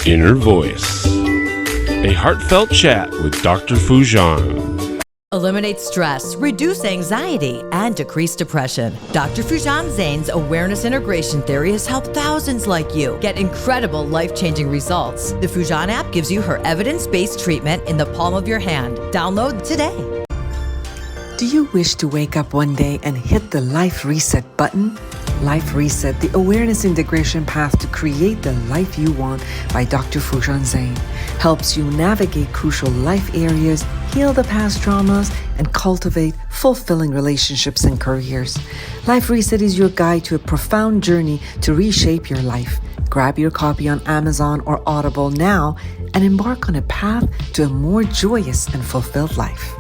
Inner Voice, a heartfelt chat with Dr. Foojan. Eliminate stress, reduce anxiety, and decrease depression. Dr. Foojan Zeine's awareness integration theory has helped thousands like you get incredible life-changing results. The Foojan app gives you her evidence-based treatment in the palm of your hand. Download today. Do you wish to wake up one day and hit the Life Reset button? Life Reset, the awareness integration path to create the life you want by Dr. Foojan Zeine, helps you navigate crucial life areas, heal the past traumas, and cultivate fulfilling relationships and careers. Life Reset is your guide to a profound journey to reshape your life. Grab your copy on Amazon or Audible now and embark on a path to a more joyous and fulfilled life.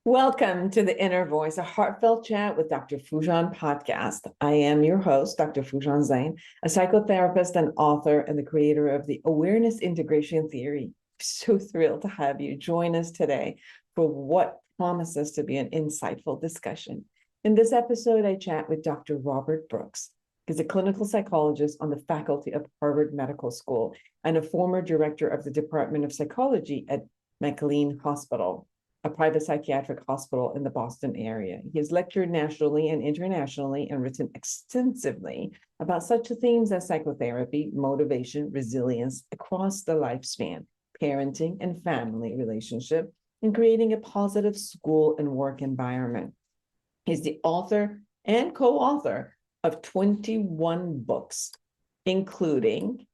Welcome to the Inner Voice, a heartfelt chat with Dr. Foojan podcast. I am your host, Dr. Foojan Zeine, a psychotherapist and author and the creator of the Awareness Integration Theory. So thrilled to have you join us today for what promises to be an insightful discussion. In this episode, I chat with Dr. Robert Brooks. He's a clinical psychologist on the faculty of Harvard Medical School and a former director of the Department of Psychology at McLean Hospital, a private psychiatric hospital in the Boston area. He has lectured nationally and internationally and written extensively about such themes as psychotherapy, motivation, resilience across the lifespan, parenting and family relationship, and creating a positive school and work environment. He's the author and co-author of 21 books, including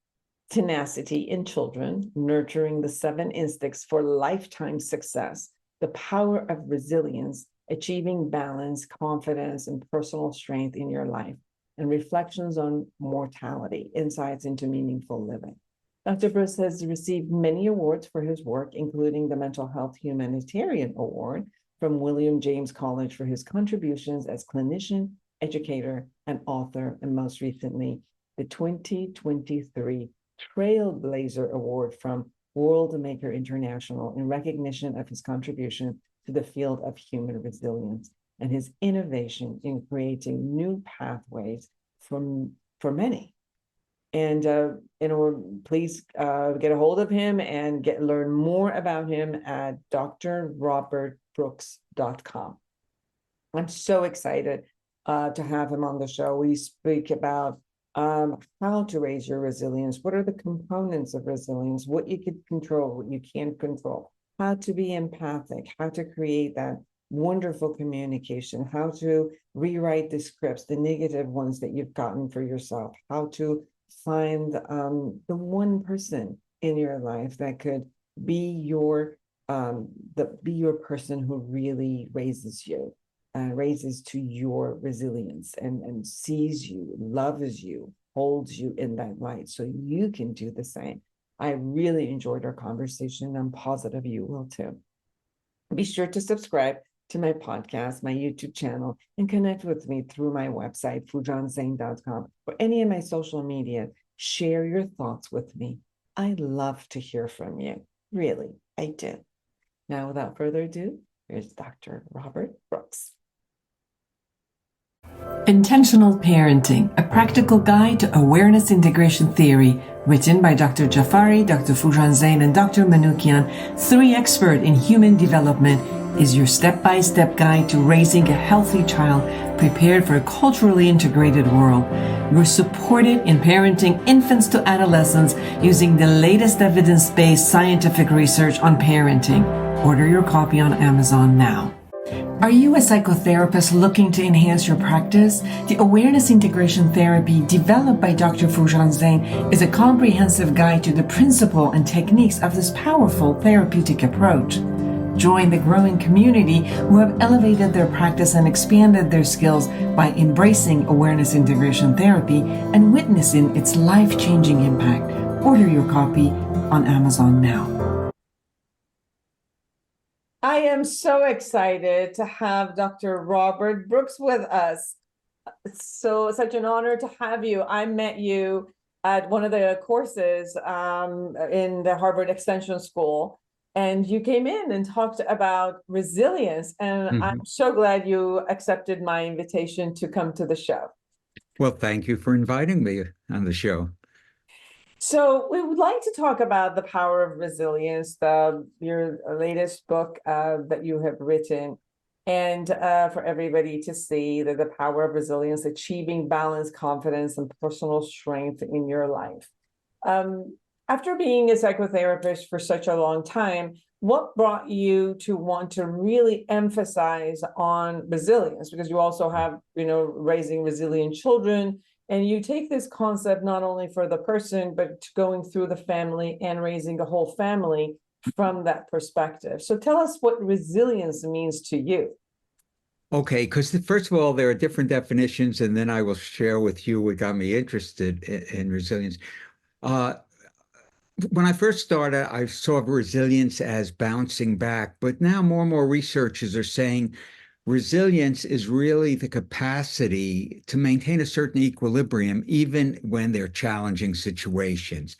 Tenacity in Children, Nurturing the 7 Instincts for Lifetime Success, The Power of Resilience, Achieving Balance, Confidence, and Personal Strength in Your Life, and Reflections on Mortality, Insights into Meaningful Living. Dr. Brooks has received many awards for his work, including the Mental Health Humanitarian Award from William James College for his contributions as clinician, educator, and author, and most recently, the 2023 Trailblazer Award from World Maker International in recognition of his contribution to the field of human resilience and his innovation in creating new pathways for many. And please get a hold of him and learn more about him at drrobertbrooks.com. I'm so excited to have him on the show. We speak about how to raise your resilience, what are the components of resilience, what you can control, what you can't control, how to be empathic, how to create that wonderful communication, how to rewrite the scripts, the negative ones that you've gotten for yourself, how to find the one person in your life that could be your person who really raises you. Raises to your resilience and sees you, loves you, holds you in that light so you can do the same. I really enjoyed our conversation. I'm positive you will too. Be sure to subscribe to my podcast, my YouTube channel, and connect with me through my website, foojanzeine.com, or any of my social media. Share your thoughts with me. I love to hear from you. Really, I do. Now, without further ado, here's Dr. Robert Brooks. Intentional Parenting, a practical guide to awareness integration theory, written by Dr. Jafari, Dr. Foojan Zeine, and Dr. Manoukian, 3 experts in human development, is your step-by-step guide to raising a healthy child prepared for a culturally integrated world. You're supported in parenting infants to adolescents using the latest evidence-based scientific research on parenting. Order your copy on Amazon now. Are you a psychotherapist looking to enhance your practice? The Awareness Integration Therapy, developed by Dr. Foojan Zeine, is a comprehensive guide to the principle and techniques of this powerful therapeutic approach. Join the growing community who have elevated their practice and expanded their skills by embracing Awareness Integration Therapy and witnessing its life-changing impact. Order your copy on Amazon now. I am so excited to have Dr. Robert Brooks with us. Such an honor to have you. I met you at one of the courses in the Harvard Extension School, and you came in and talked about resilience. And I'm so glad you accepted my invitation to come to the show. Well, thank you for inviting me on the show. So we would like to talk about the power of resilience, your latest book that you have written, and for everybody to see that the power of resilience, achieving balance, confidence, and personal strength in your life. Um, After being a psychotherapist for such a long time, what brought you to want to really emphasize on resilience? Because you also have, raising resilient children, and you take this concept not only for the person, but going through the family and raising a whole family from that perspective. So tell us what resilience means to you. Okay, because first of all, there are different definitions, and then I will share with you what got me interested in resilience. Uh, when I first started, I saw resilience as bouncing back, but now more and more researchers are saying resilience is really the capacity to maintain a certain equilibrium, even when there are challenging situations.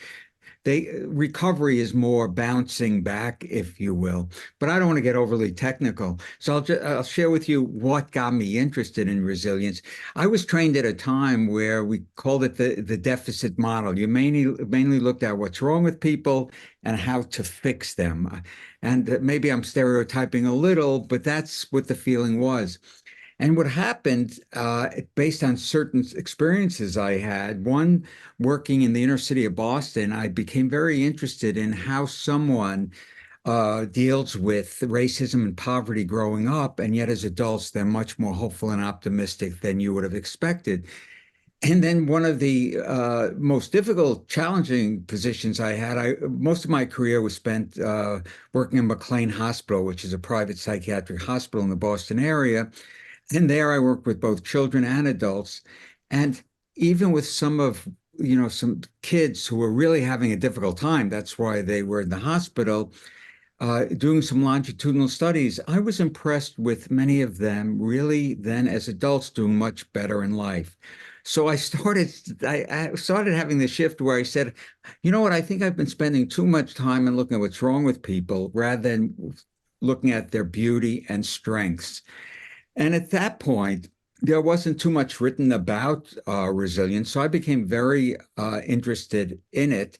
Recovery is more bouncing back, if you will. But I don't want to get overly technical. So I'll share with you what got me interested in resilience. I was trained at a time where we called it the deficit model. You mainly looked at what's wrong with people and how to fix them. And maybe I'm stereotyping a little, but that's what the feeling was. And what happened, based on certain experiences I had, one working in the inner city of Boston, I became very interested in how someone deals with racism and poverty growing up, and yet as adults, they're much more hopeful and optimistic than you would have expected. And then one of the most difficult, challenging positions I had, most of my career was spent working in McLean Hospital, which is a private psychiatric hospital in the Boston area. And there I worked with both children and adults. And even with some kids who were really having a difficult time, that's why they were in the hospital, doing some longitudinal studies, I was impressed with many of them really then as adults doing much better in life. So I started having the shift where I said, you know what, I think I've been spending too much time in looking at what's wrong with people rather than looking at their beauty and strengths. And at that point, there wasn't too much written about resilience. So I became very interested in it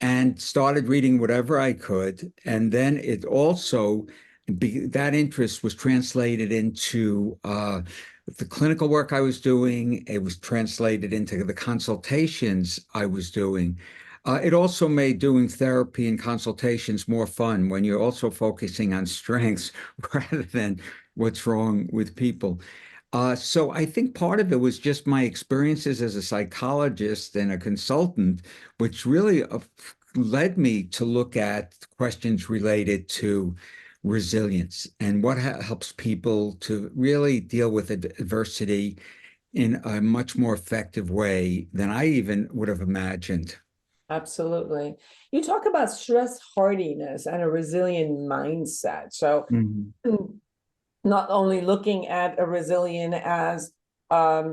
and started reading whatever I could. And then that interest was translated into the clinical work I was doing. It was translated into the consultations I was doing. It also made doing therapy and consultations more fun when you're also focusing on strengths rather than what's wrong with people. So I think part of it was just my experiences as a psychologist and a consultant, which really led me to look at questions related to resilience and what helps people to really deal with adversity in a much more effective way than I even would have imagined. Absolutely. You talk about stress hardiness and a resilient mindset. So Mhm. not only looking at a resilient as a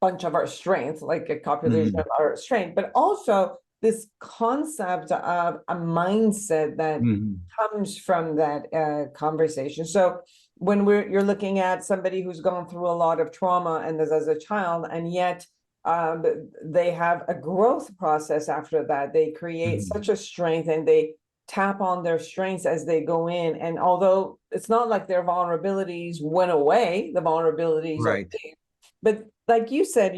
bunch of our strength, like a copulation Mhm. of our strength, but also this concept of a mindset that Mhm. comes from that conversation. So when you're looking at somebody who's gone through a lot of trauma and as a child, and yet um, they have a growth process after that, they create Mhm. such a strength and they tap on their strengths as they go in. And although it's not like their vulnerabilities went away, the vulnerabilities are Right. there. But like you said,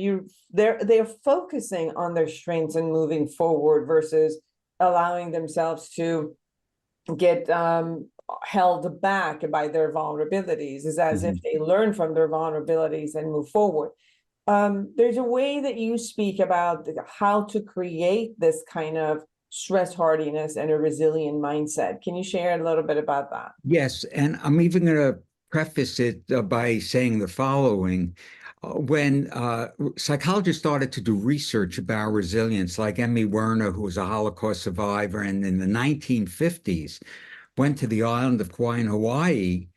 they're focusing on their strengths and moving forward versus allowing themselves to get held back by their vulnerabilities. Is as if Mhm. they learn from their vulnerabilities and move forward. There's a way that you speak about how to create this kind of stress hardiness and a resilient mindset. Can you share a little bit about that? Yes, and I'm even going to preface it by saying the following. When psychologists started to do research about resilience, like Emmy Werner, who was a Holocaust survivor, and in the 1950s went to the island of Kauai in Hawaii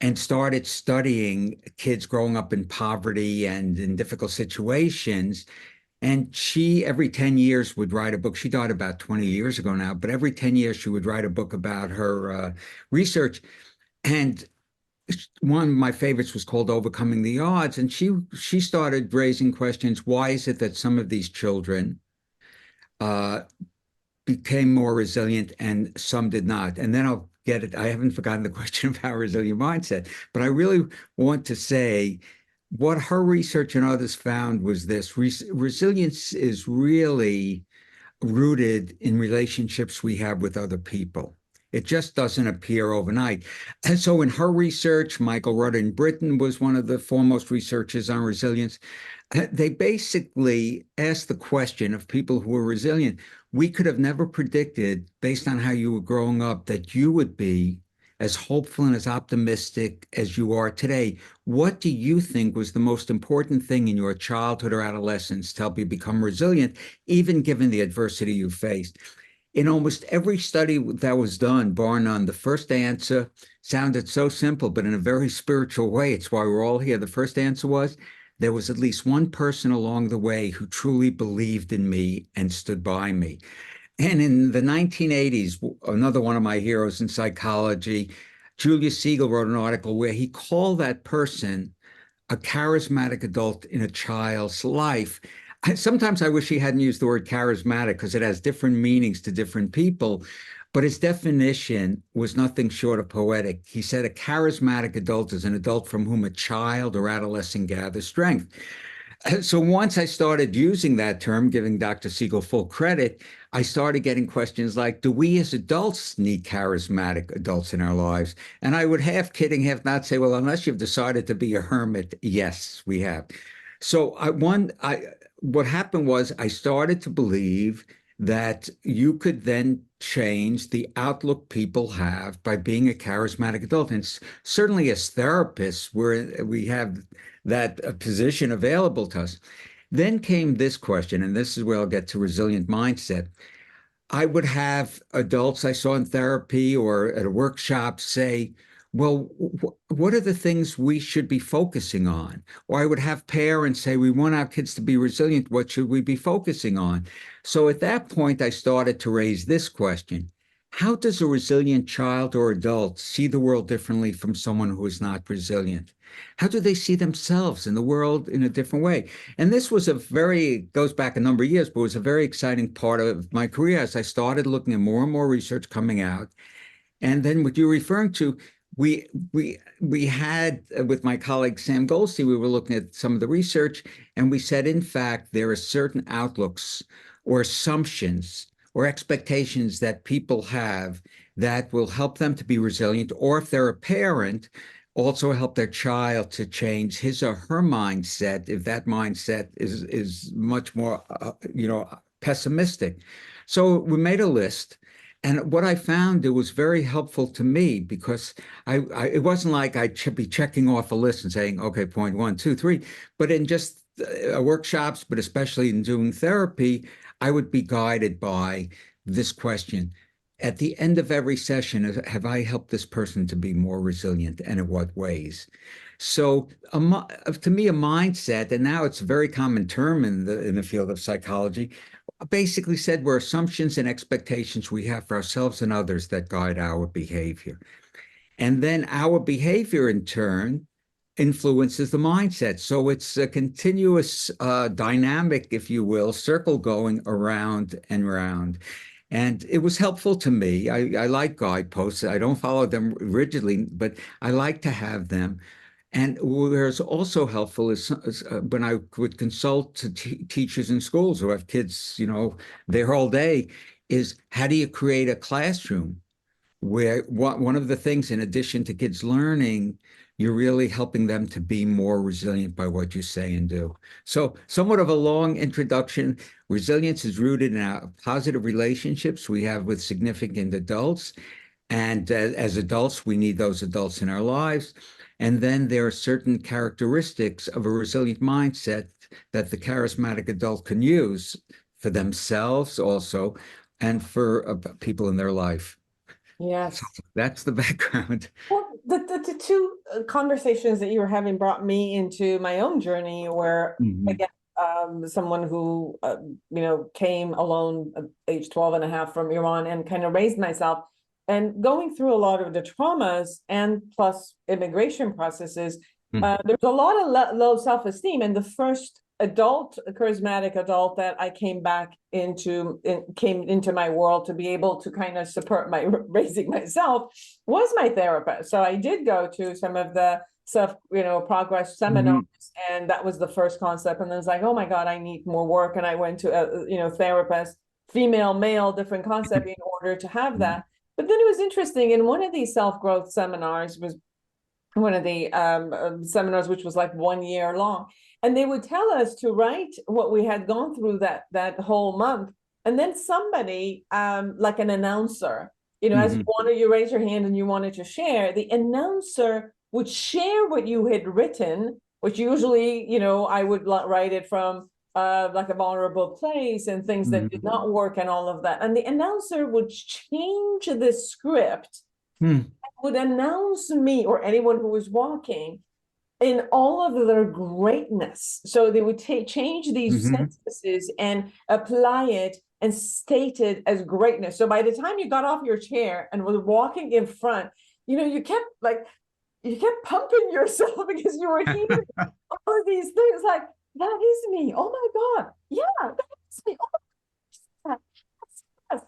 and started studying kids growing up in poverty and in difficult situations. And she, every 10 years, would write a book. She died about 20 years ago now, but every 10 years, she would write a book about her research. And one of my favorites was called Overcoming the Odds. And she started raising questions. Why is it that some of these children uh, became more resilient and some did not. And then I'll get it. I haven't forgotten the question about resilient mindset, but I really want to say what her research and others found was this: resilience is really rooted in relationships we have with other people. It just doesn't appear overnight. And so in her research, Michael Rudd in Britain was one of the foremost researchers on resilience. They basically asked the question of people who were resilient. We could have never predicted, based on how you were growing up, that you would be as hopeful and as optimistic as you are today. What do you think was the most important thing in your childhood or adolescence to help you become resilient, even given the adversity you faced? In almost every study that was done, bar none, the first answer sounded so simple, but in a very spiritual way. It's why we're all here. The first answer was, there was at least one person along the way who truly believed in me and stood by me. And in the 1980s, another one of my heroes in psychology, Julius Siegel, wrote an article where he called that person a charismatic adult in a child's life. Sometimes I wish he hadn't used the word charismatic because it has different meanings to different people. But his definition was nothing short of poetic. He said a charismatic adult is an adult from whom a child or adolescent gathers strength. So once I started using that term, giving Dr. Siegel full credit, I started getting questions like, do we as adults need charismatic adults in our lives? And I would half kidding, half not say, well, unless you've decided to be a hermit, yes, we have. So what happened was I started to believe that you could then change the outlook people have by being a charismatic adult. And certainly as therapists, we have that position available to us. Then came this question, and this is where I'll get to resilient mindset. I would have adults I saw in therapy or at a workshop say, well, what are the things we should be focusing on? Or I would have parents say, we want our kids to be resilient. What should we be focusing on? So at that point, I started to raise this question. How does a resilient child or adult see the world differently from someone who is not resilient? How do they see themselves in the world in a different way? And this was goes back a number of years, but was a very exciting part of my career as I started looking at more and more research coming out. And then what you're referring to, we had, with my colleague Sam Goldstein, we were looking at some of the research, and we said, in fact, there are certain outlooks or assumptions or expectations that people have that will help them to be resilient, or if they're a parent, also help their child to change his or her mindset if that mindset is much more pessimistic. So we made a list. And what I found, it was very helpful to me because it wasn't like I should be checking off a list and saying, okay, point 1, 2, 3, but in just workshops, but especially in doing therapy, I would be guided by this question. At the end of every session, have I helped this person to be more resilient, and in what ways? So to me, a mindset, and now it's a very common term in the field of psychology, basically said we're assumptions and expectations we have for ourselves and others that guide our behavior. And then our behavior in turn influences the mindset. So it's a continuous dynamic, if you will, circle going around and around. And it was helpful to me. I like guideposts. I don't follow them rigidly, but I like to have them. And where's also helpful is when I would consult to teachers in schools who have kids, there all day, is how do you create a classroom where one of the things, in addition to kids learning, you're really helping them to be more resilient by what you say and do. So somewhat of a long introduction. Resilience is rooted in our positive relationships we have with significant adults. And as adults, we need those adults in our lives. And then there are certain characteristics of a resilient mindset that the charismatic adult can use for themselves also, and for people in their life. Yes. So that's the background. Well, the two conversations that you were having brought me into my own journey where, again, someone who, came alone at age 12 and a half from Iran and kind of raised myself. And going through a lot of the traumas and plus immigration processes, there's a lot of low self-esteem. And the first adult, charismatic adult that I came into my world to be able to kind of support my raising myself was my therapist. So I did go to some of the progress seminars, and that was the first concept. And then it's like, oh my God, I need more work. And I went to a therapist, female, male, different concept in order to have that. But then it was interesting. In one of these self-growth seminars was one of the seminars, which was like 1 year long. And they would tell us to write what we had gone through that whole month. And then somebody, like an announcer, as one of you raise your hand and you wanted to share, the announcer would share what you had written, which usually, I would write it from like a vulnerable place and things that did not work and all of that. And the announcer would change the script, would announce me or anyone who was walking in all of their greatness. So they would change these sentences and apply it and state it as greatness. So by the time you got off your chair and were walking in front, you kept pumping yourself because you were hearing all of these things like, that is me. Oh my God. Yeah, that is me. Oh my God. Yes.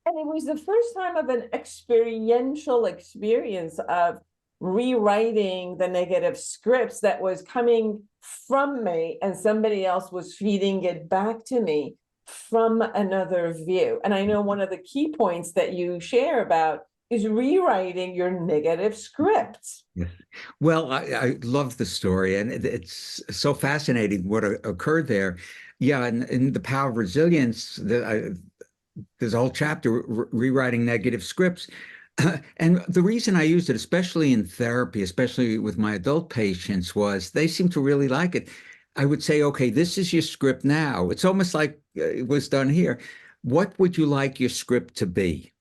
And it was the first time of an experiential experience of rewriting the negative scripts that was coming from me, and somebody else was feeding it back to me from another view. And I know one of the key points that you share about is rewriting your negative scripts. Yes. Well, I love the story, and it's so fascinating what occurred there. Yeah, and in The Power of Resilience, there's a whole chapter rewriting negative scripts. And the reason I used it, especially in therapy, especially with my adult patients, was they seem to really like it. I would say, okay, this is your script now. It's almost like it was done here. What would you like your script to be?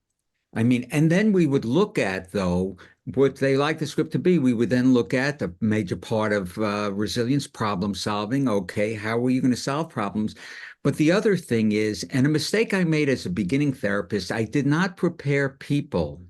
I mean, and then we would look at, though, what they like the script to be. We would then look at the major part of resilience, problem solving. Okay, how are you going to solve problems? But the other thing is, and a mistake I made as a beginning therapist, I did not prepare people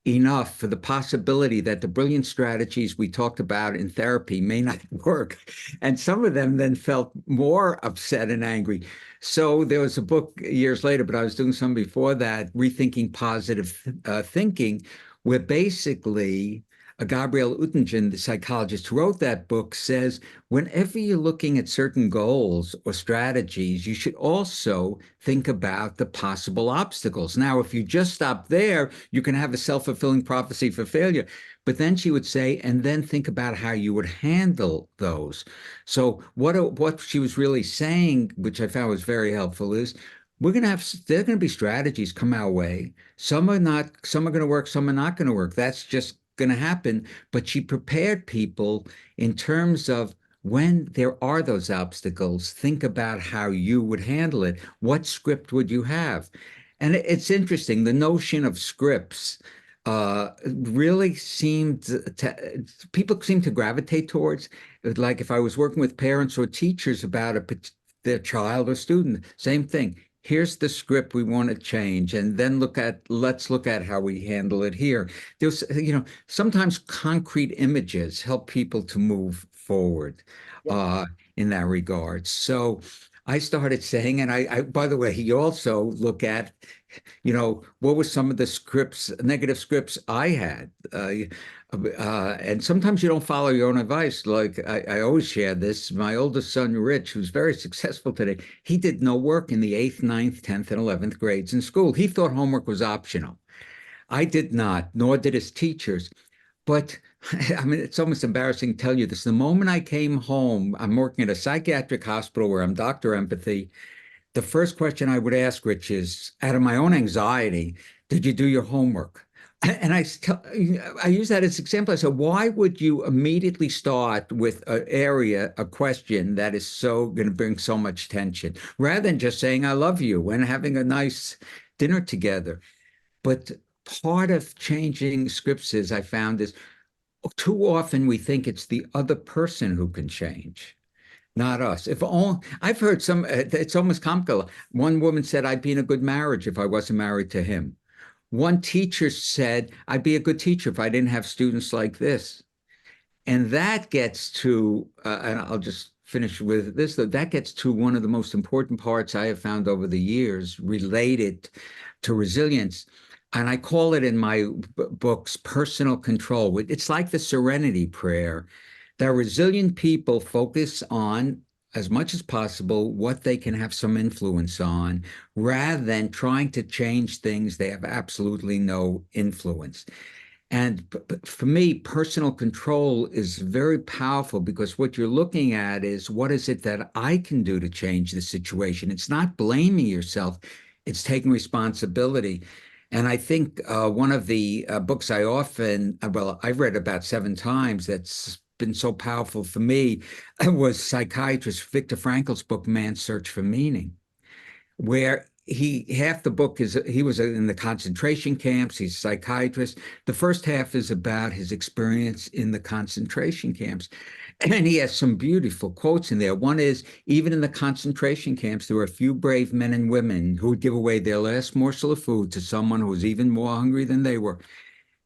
enough for the possibility that the brilliant strategies we talked about in therapy may not work. And some of them then felt more upset and angry. So there was a book years later, but I was doing some before that, Rethinking Positive Thinking, where basically Gabrielle Oettingen, the psychologist who wrote that book, says whenever you're looking at certain goals or strategies, you should also think about the possible obstacles. Now, if you just stop there, you can have a self-fulfilling prophecy for failure. But then she would say, and then think about how you would handle those. So what she was really saying, which I found was very helpful, is there are going to be strategies come our way. Some are going to work, some are not going to work. That's just going to happen. But she prepared people in terms of when there are those obstacles, think about how you would handle it. What script would you have? And it's interesting, the notion of scripts really people seem to gravitate towards. Like if I was working with parents or teachers about their child or student, same thing. Here's the script we want to change, and then let's look at how we handle it here. There's, sometimes concrete images help people to move forward in that regard. So I started saying, and I by the way, you also look at, what were some of the scripts, negative scripts I had. And sometimes you don't follow your own advice. Like I always share this. My oldest son, Rich, who's very successful today, he did no work in the 8th, 9th, 10th, and 11th grades in school. He thought homework was optional. I did not, nor did his teachers. But I mean, it's almost embarrassing to tell you this. The moment I came home, I'm working at a psychiatric hospital where I'm Dr. Empathy. The first question I would ask Rich is, out of my own anxiety, did you do your homework? And I use that as an example. I said, why would you immediately start with a question that is so going to bring so much tension, rather than just saying, I love you and having a nice dinner together? But part of changing scripts is, I found, is too often we think it's the other person who can change, not us. I've heard it's almost comical. One woman said, I'd be in a good marriage if I wasn't married to him. One teacher said, I'd be a good teacher if I didn't have students like this. And that gets to, and I'll just finish with this, though. That gets to one of the most important parts I have found over the years related to resilience. And I call it in my books personal control. It's like the serenity prayer that resilient people focus on as much as possible what they can have some influence on, rather than trying to change things they have absolutely no influence. And for me, personal control is very powerful, because what you're looking at is, what is it that I can do to change the situation? It's not blaming yourself, it's taking responsibility. And I think one of the books I've read about 7 times, that's been so powerful for me, was psychiatrist Viktor Frankl's book, Man's Search for Meaning, where half the book is, he was in the concentration camps, he's a psychiatrist. The first half is about his experience in the concentration camps. And he has some beautiful quotes in there. One is, even in the concentration camps, there were a few brave men and women who would give away their last morsel of food to someone who was even more hungry than they were.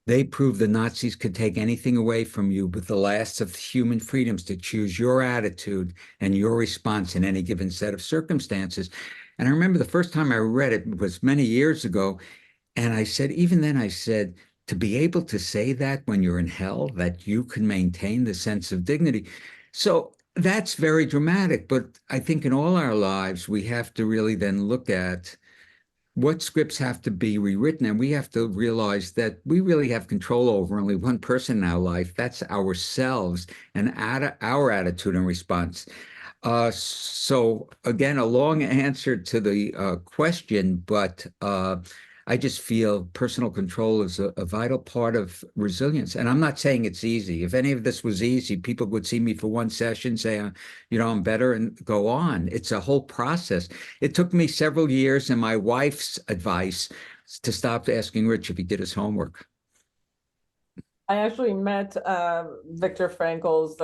They proved the Nazis could take anything away from you but the last of human freedoms, to choose your attitude and your response in any given set of circumstances. And I remember the first time I read it was many years ago. And I said, even then, I said, to be able to say that when you're in hell, that you can maintain the sense of dignity. So that's very dramatic. But I think in all our lives, we have to really then look at what scripts have to be rewritten. And we have to realize that we really have control over only one person in our life. That's ourselves and our attitude and response. So again, a long answer to the question, but I just feel personal control is a vital part of resilience. And I'm not saying it's easy. If any of this was easy, people would see me for one session, say, I'm better, and go on. It's a whole process. It took me several years and my wife's advice to stop asking Rich if he did his homework. I actually met Dr. Frankl's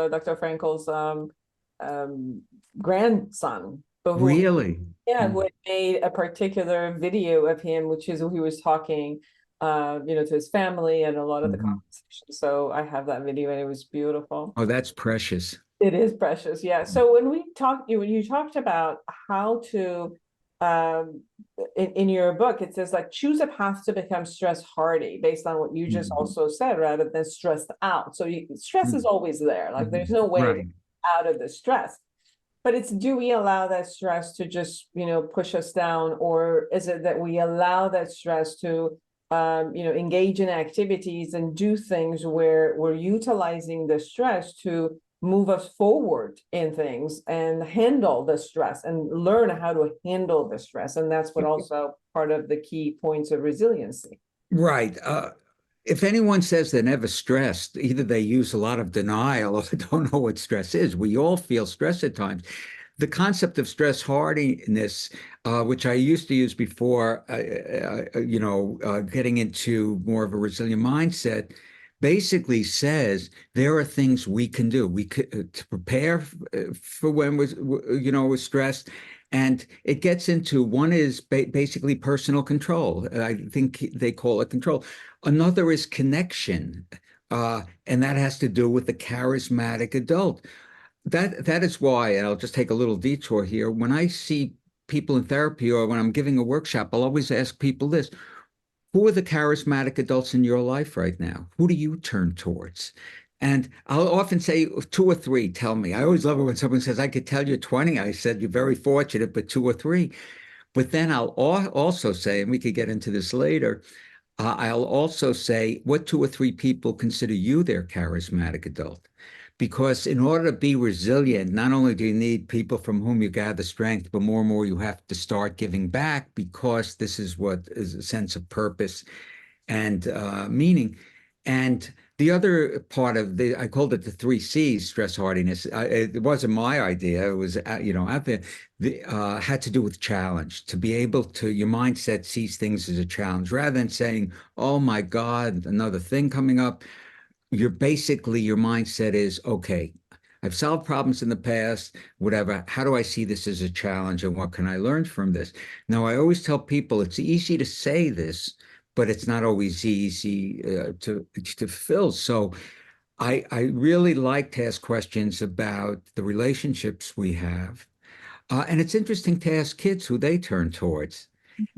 grandson. Really? Yeah, who had made a particular video of him, which is he was talking, to his family and a lot of the conversations. So I have that video, and it was beautiful. Oh, that's precious. It is precious, yeah. So when you talked about how to, in your book, it says like, choose a path to become stress hardy, based on what you just also said, rather than stressed out. So stress is always there. Like there's no way out of the stress. But it's, do we allow that stress to just, push us down? Or is it that we allow that stress to, engage in activities and do things where we're utilizing the stress to move us forward in things and handle the stress and learn how to handle the stress? And that's what also part of the key points of resiliency. Right. If anyone says they're never stressed, either they use a lot of denial or they don't know what stress is. We all feel stress at times. The concept of stress hardiness, which I used to use before, getting into more of a resilient mindset, basically says there are things we can do. We could to prepare for when we're stressed. And it gets into, one is basically personal control. I think they call it control. Another is connection, and that has to do with the charismatic adult. That is why, and I'll just take a little detour here. When I see people in therapy or when I'm giving a workshop, I'll always ask people this: who are the charismatic adults in your life right now? Who do you turn towards? And I'll often say 2 or 3 tell me. I always love it when someone says, I could tell you 20. I said, you're very fortunate, but 2 or 3. But then I'll also say, and we could get into this later, I'll also say, what 2 or 3 people consider you their charismatic adult? Because in order to be resilient, not only do you need people from whom you gather strength, but more and more you have to start giving back, because this is what is a sense of purpose and meaning. And the other part of I called it the 3 C's, stress hardiness. It wasn't my idea. It was, out there. Had to do with challenge, to be able to, your mindset sees things as a challenge rather than saying, oh my God, another thing coming up. Your mindset is, okay, I've solved problems in the past, whatever. How do I see this as a challenge, and what can I learn from this? Now, I always tell people it's easy to say this, but it's not always easy to fulfill. So I really like to ask questions about the relationships we have. And it's interesting to ask kids who they turn towards.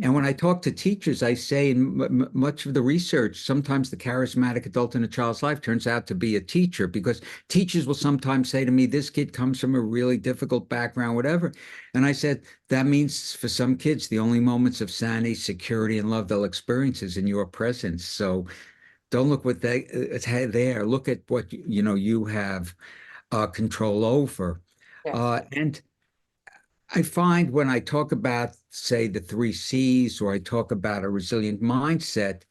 And when I talk to teachers, I say in much of the research, sometimes the charismatic adult in a child's life turns out to be a teacher, because teachers will sometimes say to me, this kid comes from a really difficult background, whatever. And I said, that means for some kids, the only moments of sanity, security, and love they'll experience is in your presence. So don't look what they it's there. Look at what you have control over. Yes. And I find when I talk about, say, the three C's, or I talk about a resilient mindset,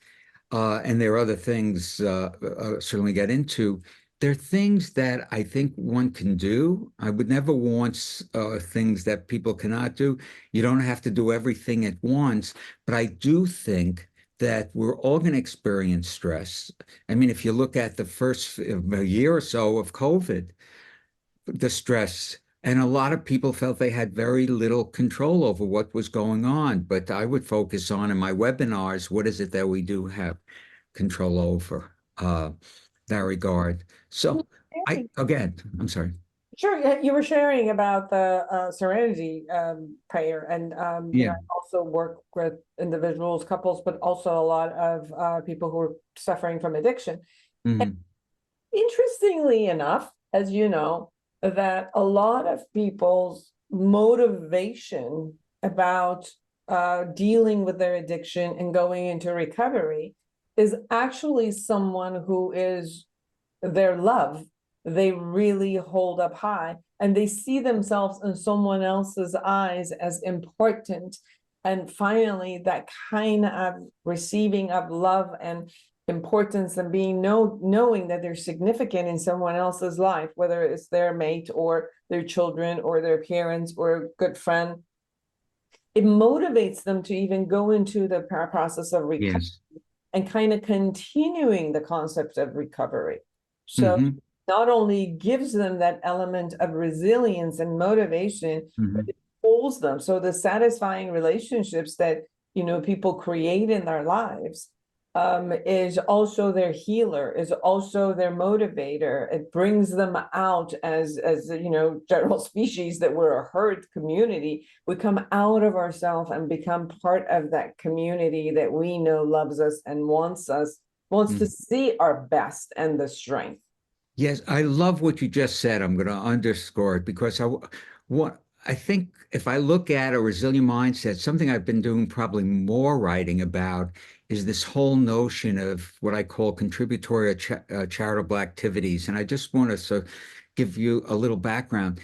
and there are other things certainly get into, there are things that I think one can do. I would never want things that people cannot do. You don't have to do everything at once, but I do think that we're all going to experience stress. I mean, if you look at the first year or so of COVID, the stress. And a lot of people felt they had very little control over what was going on. But I would focus on in my webinars, what is it that we do have control over that regard? So I'm sorry. Sure, you were sharing about the Serenity prayer, and Yeah. I also work with individuals, couples, but also a lot of people who are suffering from addiction. Mhm. Interestingly enough, as you know, that a lot of people's motivation about dealing with their addiction and going into recovery is actually someone who is their love. They really hold up high, and they see themselves in someone else's eyes as important. And finally, that kind of receiving of love and importance, and knowing that they're significant in someone else's life, whether it's their mate or their children or their parents or a good friend, it motivates them to even go into the process of recovery. Yes. And kind of continuing the concept of recovery. So Mhm. not only gives them that element of resilience and motivation, but Mhm. it pulls them. So the satisfying relationships that people create in their lives is also their healer, is also their motivator. It brings them out as general species, that we're a herd community. We come out of ourselves and become part of that community that we know loves us and wants to Mhm. see our best and the strength. Yes, I love what you just said. I'm going to underscore it because I think if I look at a resilient mindset, something I've been doing probably more writing about is this whole notion of what I call contributory charitable activities. And I just want to give you a little background.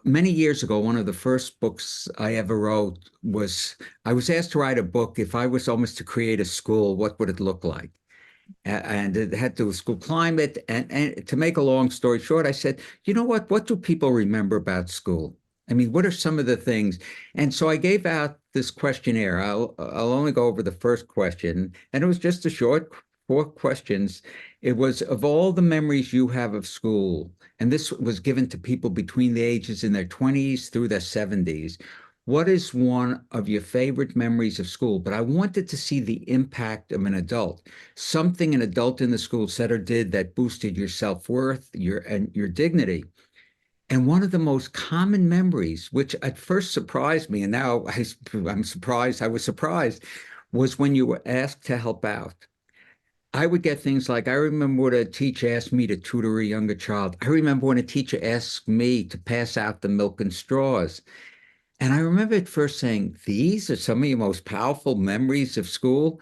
Many years ago, one of the first books I ever wrote was I was asked to write a book. If I was almost to create a school, what would it look like? And it had to do with school climate. And to make a long story short, I said, you know what? What do people remember about school? I mean, what are some of the things? And so I gave out this questionnaire. I'll only go over the first question, and it was just a short 4 questions. It was, of all the memories you have of school, and this was given to people between the ages in their 20s through their 70s. What is one of your favorite memories of school? But I wanted to see the impact of an adult, something an adult in the school said or did that boosted your self-worth, your dignity. And one of the most common memories, which at first surprised me, and now I'm surprised, I was surprised, was when you were asked to help out. I would get things like, I remember when a teacher asked me to tutor a younger child. I remember when a teacher asked me to pass out the milk and straws. And I remember at first saying, these are some of your most powerful memories of school.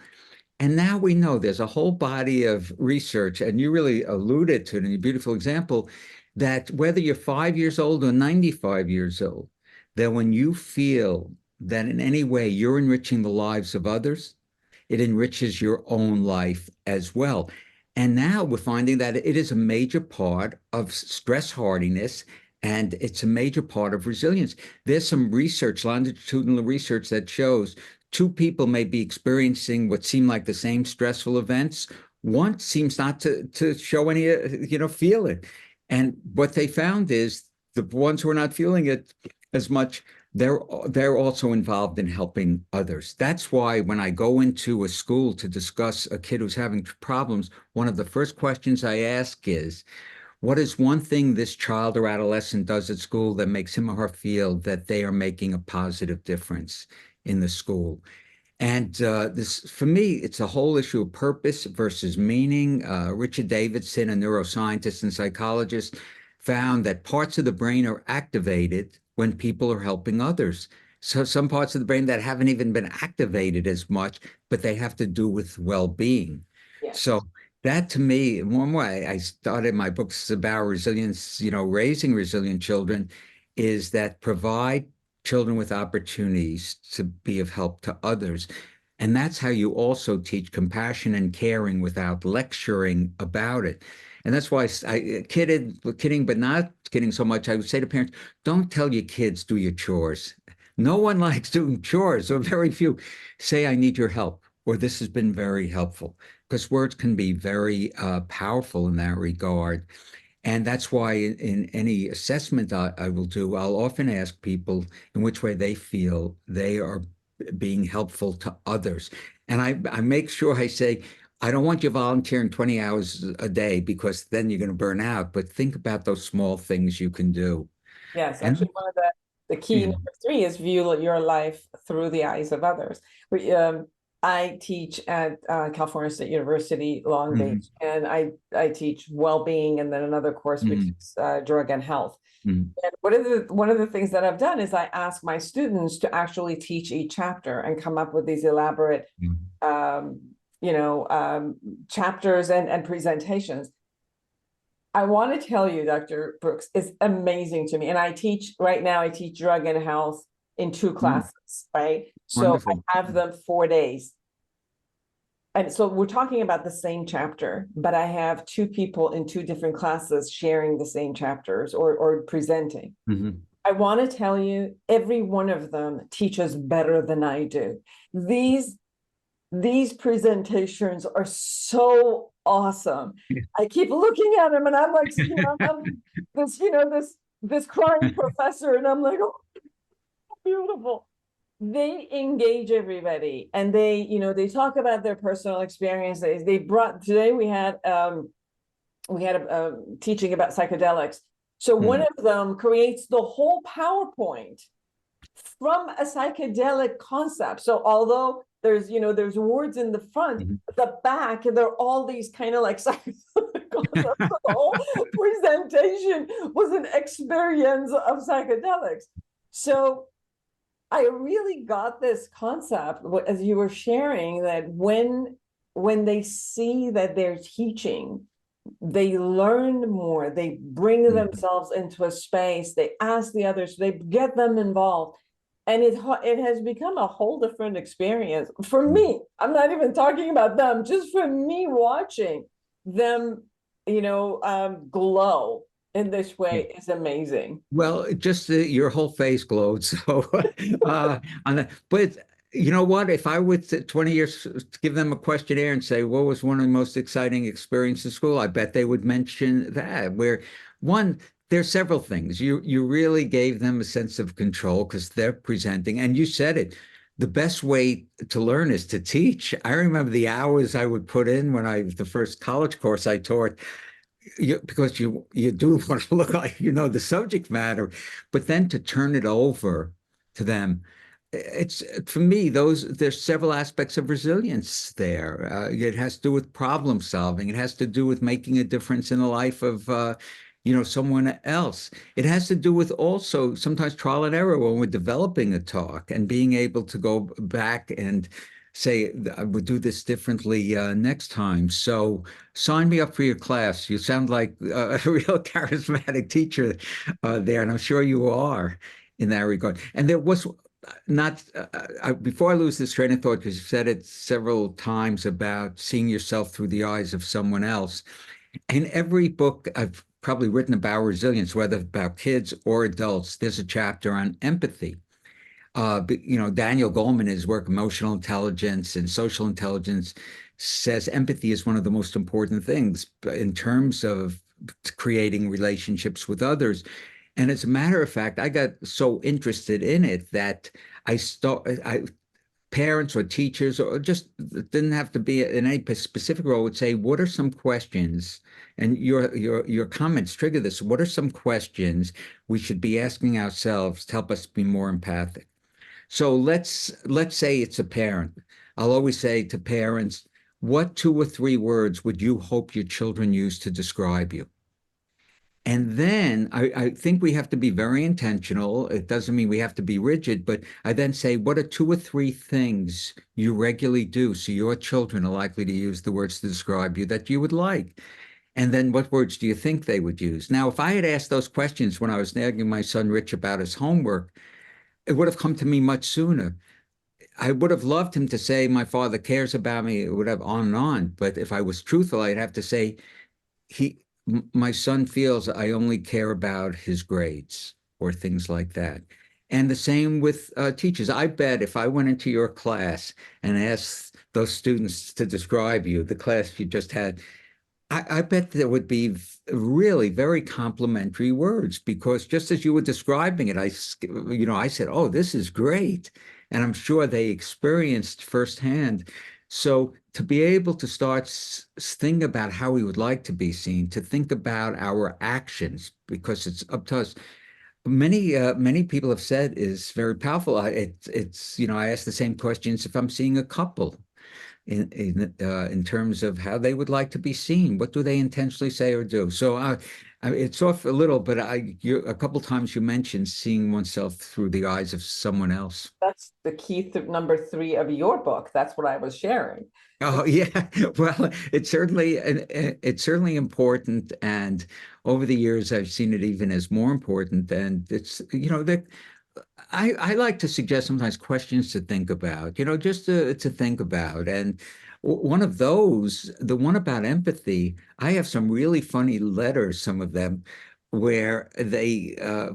And now we know there's a whole body of research, and you really alluded to it in a beautiful example, that whether you're 5 years old or 95 years old, that when you feel that in any way you're enriching the lives of others, it enriches your own life as well. And now we're finding that it is a major part of stress hardiness, and it's a major part of resilience. There's some research, longitudinal research, that shows two people may be experiencing what seem like the same stressful events. One seems not to show any, feel it. And what they found is the ones who are not feeling it as much, they're also involved in helping others. That's why when I go into a school to discuss a kid who's having problems, one of the first questions I ask is, what is one thing this child or adolescent does at school that makes him or her feel that they are making a positive difference in the school? And this, for me, it's a whole issue of purpose versus meaning. Richard Davidson, a neuroscientist and psychologist, found that parts of the brain are activated when people are helping others. So some parts of the brain that haven't even been activated as much, but they have to do with well-being. Yes. So that to me, in one way, I started my books about resilience, raising resilient children, is that provide children with opportunities to be of help to others. And that's how you also teach compassion and caring without lecturing about it. And that's why kidding, but not kidding so much. I would say to parents, don't tell your kids, do your chores. No one likes doing chores, or very few say, I need your help, or this has been very helpful, because words can be very powerful in that regard. And that's why in any assessment I will do, I'll often ask people in which way they feel they are being helpful to others. And I make sure I say, I don't want you volunteering 20 hours a day, because then you're going to burn out, but think about those small things you can do. Yes, And actually, one of the key yeah. number three is view your life through the eyes of others. I teach at California State University, Long Mhm. Beach, and I teach well-being, and then another course which Mhm. is drug and health. Mhm. And one of the things that I've done is I ask my students to actually teach each chapter and come up with these elaborate, Mhm. chapters and presentations. I want to tell you, Dr. Brooks, it's amazing to me. And I teach drug and health in 2 classes, right? So Wonderful. I have them 4 days. And so we're talking about the same chapter, but I have 2 people in 2 different classes sharing the same chapters or presenting. Mhm. I want to tell you, every one of them teaches better than I do. These presentations are so awesome. I keep looking at them and I'm like, I'm this crying professor, and I'm like, oh, beautiful. They engage everybody, and they talk about their personal experience. They brought today we had a teaching about psychedelics. So one of them creates the whole PowerPoint from a psychedelic concept. So although there's words in the front, Mhm. the back, there are all these kind of like psychedelic concepts. So the whole presentation was an experience of psychedelics. So I really got this concept as you were sharing, that when they see that they're teaching, they learn more, they bring Mhm. themselves into a space, they ask the others, they get them involved, and it has become a whole different experience for me. I'm not even talking about them, just for me watching them glow in this way is amazing. Well, just your whole face glowed. So, on that, but you know what? If I would 20 years to give them a questionnaire and say, what was one of the most exciting experiences in school? I bet they would mention that. Where one, there's several things. You really gave them a sense of control because they're presenting, and you said it. The best way to learn is to teach. I remember the hours I would put in when the first college course I taught, because you do want to look like you know the subject matter, but then to turn it over to them, it's for me there's several aspects of resilience there. It has to do with problem solving. It has to do with making a difference in the life of someone else. It has to do with also sometimes trial and error when we're developing a talk and being able to go back and say, I would do this differently next time. So sign me up for your class. You sound like a real charismatic teacher there, and I'm sure you are in that regard. And there was not, before I lose this train of thought, because you said it several times about seeing yourself through the eyes of someone else. In every book I've probably written about resilience, whether about kids or adults, there's a chapter on empathy. Daniel Goleman, in his work, Emotional Intelligence and Social Intelligence, says empathy is one of the most important things in terms of creating relationships with others. And as a matter of fact, I got so interested in it that parents or teachers, or just didn't have to be in any specific role, would say, what are some questions? And your comments trigger this. What are some questions we should be asking ourselves to help us be more empathic? So let's say it's a parent. I'll always say to parents, what 2 or 3 words would you hope your children use to describe you? And then I think we have to be very intentional. It doesn't mean we have to be rigid, but I then say, what are 2 or 3 things you regularly do so your children are likely to use the words to describe you that you would like? And then what words do you think they would use? Now, if I had asked those questions when I was nagging my son Rich about his homework, it would have come to me much sooner. I would have loved him to say, my father cares about me, it would have on and on. But if I was truthful, I'd have to say, he my son feels I only care about his grades or things like that. And the same with teachers. I bet if I went into your class and asked those students to describe you, the class you just had, I bet there would be really very complimentary words, because just as you were describing it, I said, "Oh, this is great," and I'm sure they experienced firsthand. So to be able to start thinking about how we would like to be seen, to think about our actions, because it's up to us. Many people have said is very powerful. I ask the same questions if I'm seeing a couple in terms of how they would like to be seen. What do they intentionally say or do? So it's off a little, but a couple times you mentioned seeing oneself through the eyes of someone else. That's the key number 3 of your book. That's what I was sharing. Oh yeah, well, it's certainly important, and over the years I've seen it even as more important. And it's that I like to suggest sometimes questions to think about, just to think about. And one of those, the one about empathy, I have some really funny letters, some of them, where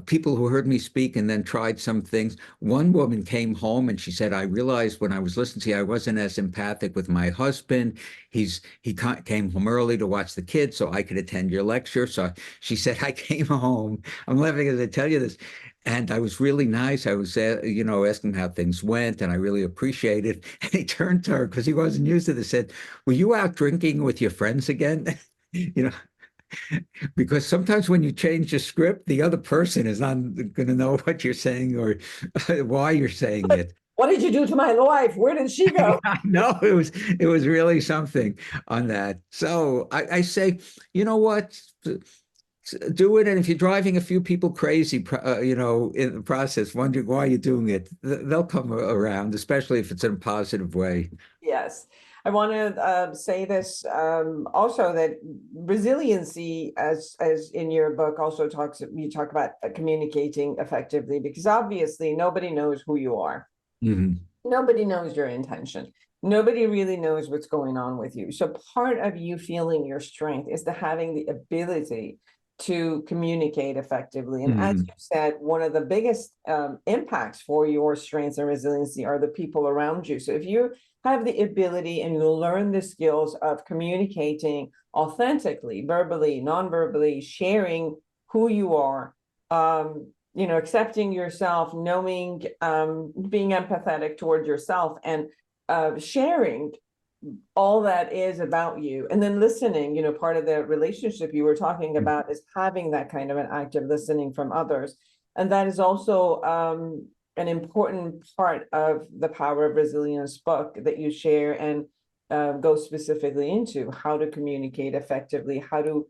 people who heard me speak and then tried some things. One woman came home and she said, I realized when I was listening to you, I wasn't as empathic with my husband. He came home early to watch the kids so I could attend your lecture. So she said, I came home. I'm laughing as I tell you this. And I was really nice. I was, asking how things went, and I really appreciated. And he turned to her, because he wasn't used to this, said, were you out drinking with your friends again? you know, because sometimes when you change the script, the other person is not going to know what you're saying or why you're saying it. What did you do to my wife? Where did she go? No, it was really something on that. So I say, you know what? Do it, and if you're driving a few people crazy, in the process, wondering why you're doing it, they'll come around, especially if it's in a positive way. Yes. I want to say this also, that resiliency, as in your book, also you talk about communicating effectively, because obviously nobody knows who you are. Mm-hmm. Nobody knows your intention. Nobody really knows what's going on with you. So part of you feeling your strength is to having the ability to communicate effectively. And as you said, one of the biggest impacts for your strengths and resiliency are the people around you. So if you have the ability and you learn the skills of communicating authentically, verbally, non-verbally, sharing who you are, accepting yourself, knowing, being empathetic towards yourself, and sharing all that is about you, and then listening. Part of the relationship you were talking about is having that kind of an active listening from others. And that is also an important part of the Power of Resilience book that you share, and go specifically into how to communicate effectively, how to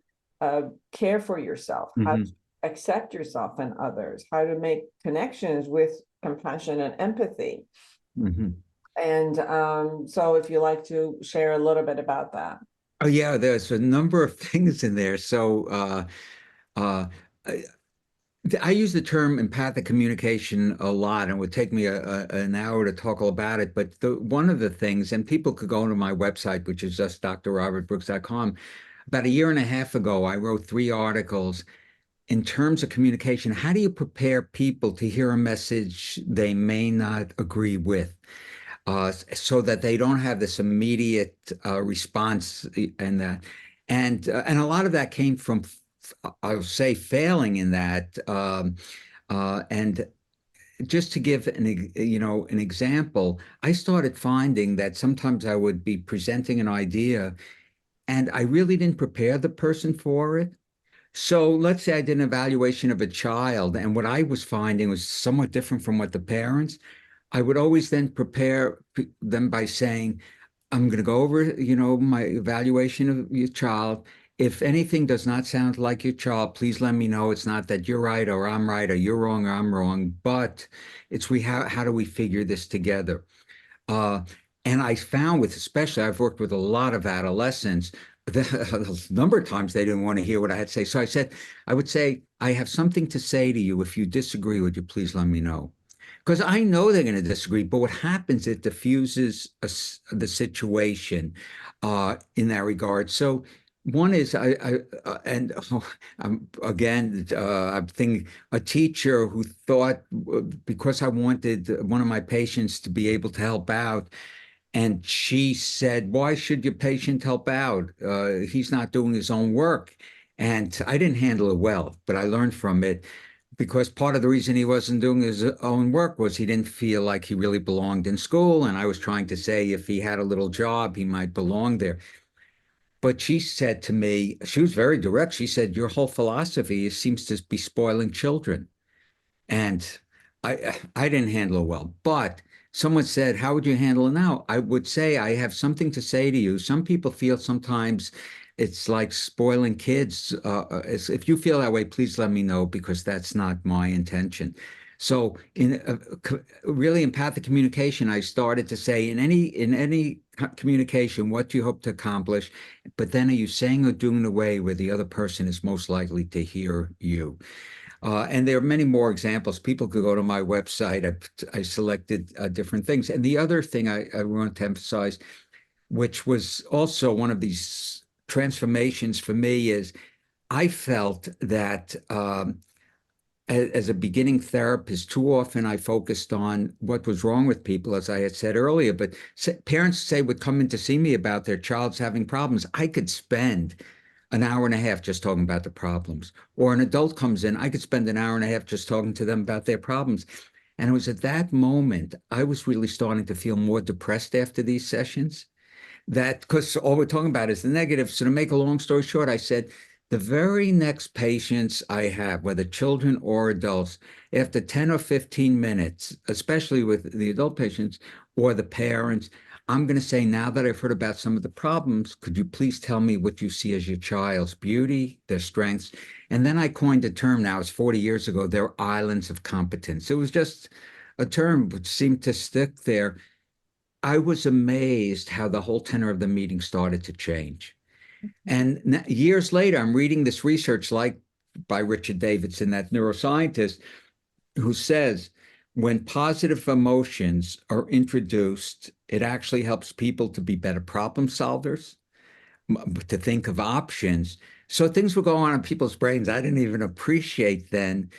care for yourself, how to accept yourself and others, how to make connections with compassion and empathy. And so if you like to share a little bit about that. Oh yeah, there's a number of things in there. So I use the term empathic communication a lot, and it would take me an hour to talk all about it. But one of the things, and people could go to my website, which is just drrobertbrooks.com. About a year and a half ago, I wrote 3 articles in terms of communication. How do you prepare people to hear a message they may not agree with? So that they don't have this immediate response, and a lot of that came from I'll say failing in that. And just to give an example, I started finding that sometimes I would be presenting an idea and I really didn't prepare the person for it. So let's say I did an evaluation of a child, and what I was finding was somewhat different from what the parents. I would always then prepare them by saying, I'm going to go over, my evaluation of your child. If anything does not sound like your child, please let me know. It's not that you're right or I'm right or you're wrong or I'm wrong, but it's how do we figure this together? Uh, and I found especially I've worked with a lot of adolescents, the number of times they didn't want to hear what I had to say. So I would say, I have something to say to you. If you disagree, would you please let me know? Because I know they're going to disagree, but what happens, it diffuses the situation in that regard. So one is I'm thinking a teacher who thought because I wanted one of my patients to be able to help out, and she said, "Why should your patient help out? He's not doing his own work." And I didn't handle it well, but I learned from it because part of the reason he wasn't doing his own work was he didn't feel like he really belonged in school. And I was trying to say if he had a little job, he might belong there. But she said to me, she was very direct. She said, your whole philosophy seems to be spoiling children. And I didn't handle it well. But someone said, how would you handle it now? I would say, I have something to say to you. Some people feel sometimes it's like spoiling kids. If you feel that way, please let me know, because that's not my intention. So in really empathic communication, I started to say in any communication, what do you hope to accomplish? But then are you saying or doing in a way where the other person is most likely to hear you? And there are many more examples. People could go to my website. I selected different things. And the other thing I want to emphasize, which was also one of these transformations for me, is I felt that as a beginning therapist, too often I focused on what was wrong with people, as I had said earlier. But parents would come in to see me about their child's having problems. I could spend an hour and a half just talking about the problems. Or an adult comes in, I could spend an hour and a half just talking to them about their problems. And it was at that moment I was really starting to feel more depressed after these sessions. Because all we're talking about is the negative. So to make a long story short, I said, the very next patients I have, whether children or adults, after 10 or 15 minutes, especially with the adult patients or the parents, I'm going to say, now that I've heard about some of the problems, could you please tell me what you see as your child's beauty, their strengths? And then I coined a term, now it's 40 years ago, they're islands of competence. It was just a term which seemed to stick there. I was amazed how the whole tenor of the meeting started to change. And years later, I'm reading this research like by Richard Davidson, that neuroscientist, who says when positive emotions are introduced, it actually helps people to be better problem solvers, to think of options. So things were going on in people's brains I didn't even appreciate then.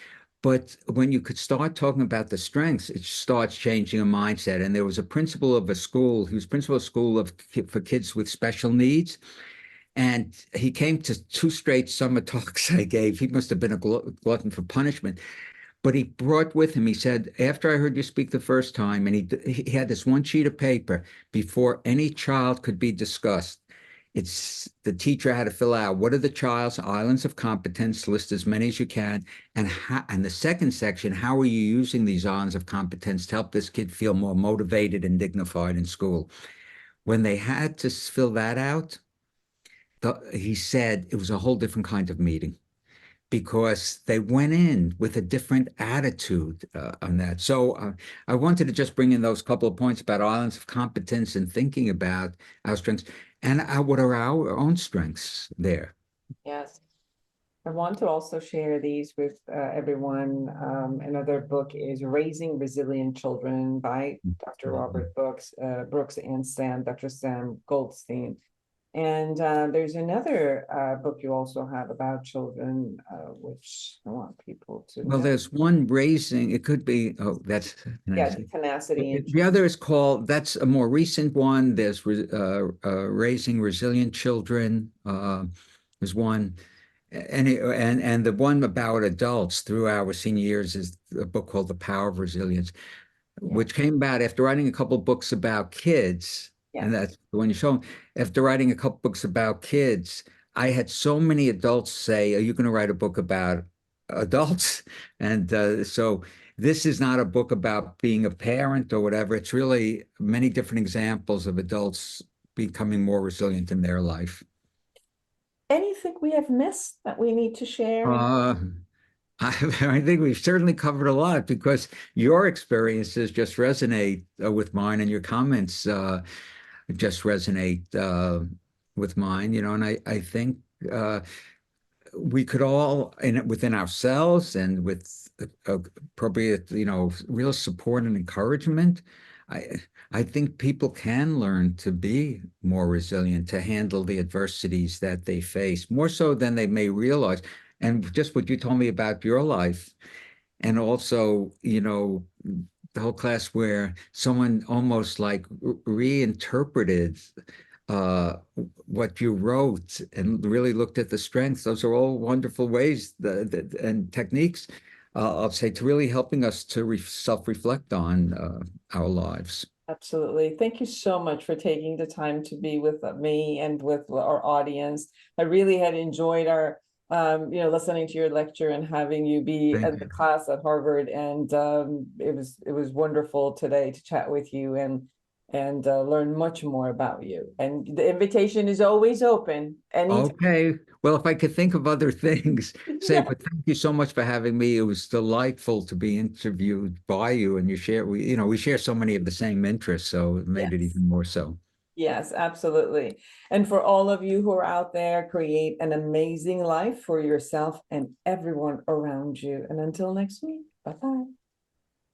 But when you could start talking about the strengths, it starts changing a mindset. And there was a principal of a school, he was principal of a school for kids with special needs. And he came to 2 straight summer talks I gave. He must have been a glutton for punishment. But he brought with him, he said, after I heard you speak the first time, and he had this one sheet of paper before any child could be discussed. The teacher had to fill out, what are the child's islands of competence, list as many as you can. And the second section, how are you using these islands of competence to help this kid feel more motivated and dignified in school? When they had to fill that out, he said it was a whole different kind of meeting, because they went in with a different attitude on that. So I wanted to just bring in those couple of points about islands of competence and thinking about our strengths and what are our own strengths there. Yes. I want to also share these with everyone. Another book is Raising Resilient Children by Dr. Robert Brooks and Dr. Sam Goldstein. And there's another book you also have about children, which I want people to Well, know. there's one, Raising, it could be, that's Tenacity. The other is called, that's a more recent one. There's Raising Resilient Children, there's one. And the one about adults through our senior years is a book called The Power of Resilience, which came about after writing a couple books about kids. Yeah. And that's the one you show. After writing a couple books about kids, I had so many adults say, "Are you going to write a book about adults?" And so this is not a book about being a parent or whatever. It's really many different examples of adults becoming more resilient in their life. Anything we have missed that we need to share? I think we've certainly covered a lot because your experiences just resonate with mine, and your comments just resonate with mine, and I think we could all, within ourselves and with appropriate, real support and encouragement, I think people can learn to be more resilient, to handle the adversities that they face, more so than they may realize. And just what you told me about your life, and also, the whole class where someone almost like reinterpreted what you wrote and really looked at the strengths. Those are all wonderful ways and techniques, I'll say, to really helping us to self-reflect on our lives. Absolutely. Thank you so much for taking the time to be with me and with our audience. I really had enjoyed our listening to your lecture and having you be at the class at Harvard. And it was wonderful today to chat with you and learn much more about you. And the invitation is always open. Okay. Well, if I could think of other things, but thank you so much for having me. It was delightful to be interviewed by you, and we share so many of the same interests, so it made it even more so. Yes, absolutely. And for all of you who are out there, create an amazing life for yourself and everyone around you. And until next week, bye-bye.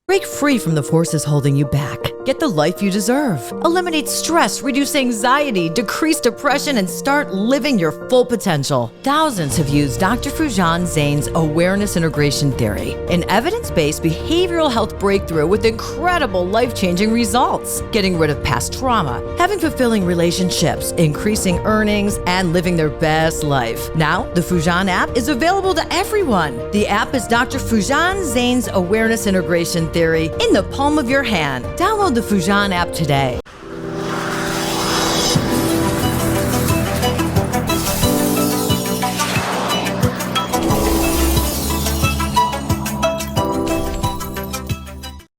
Break free from the forces holding you back. Get the life you deserve. Eliminate stress, reduce anxiety, decrease depression, and start living your full potential. Thousands have used Dr. Foojan Zeine's awareness integration theory, an evidence-based behavioral health breakthrough with incredible life-changing results. Getting rid of past trauma, having fulfilling relationships, increasing earnings, and living their best life. Now, the Foojan app is available to everyone. The app is Dr. Foojan Zeine's awareness integration theory in the palm of your hand. Download the Foojan app today.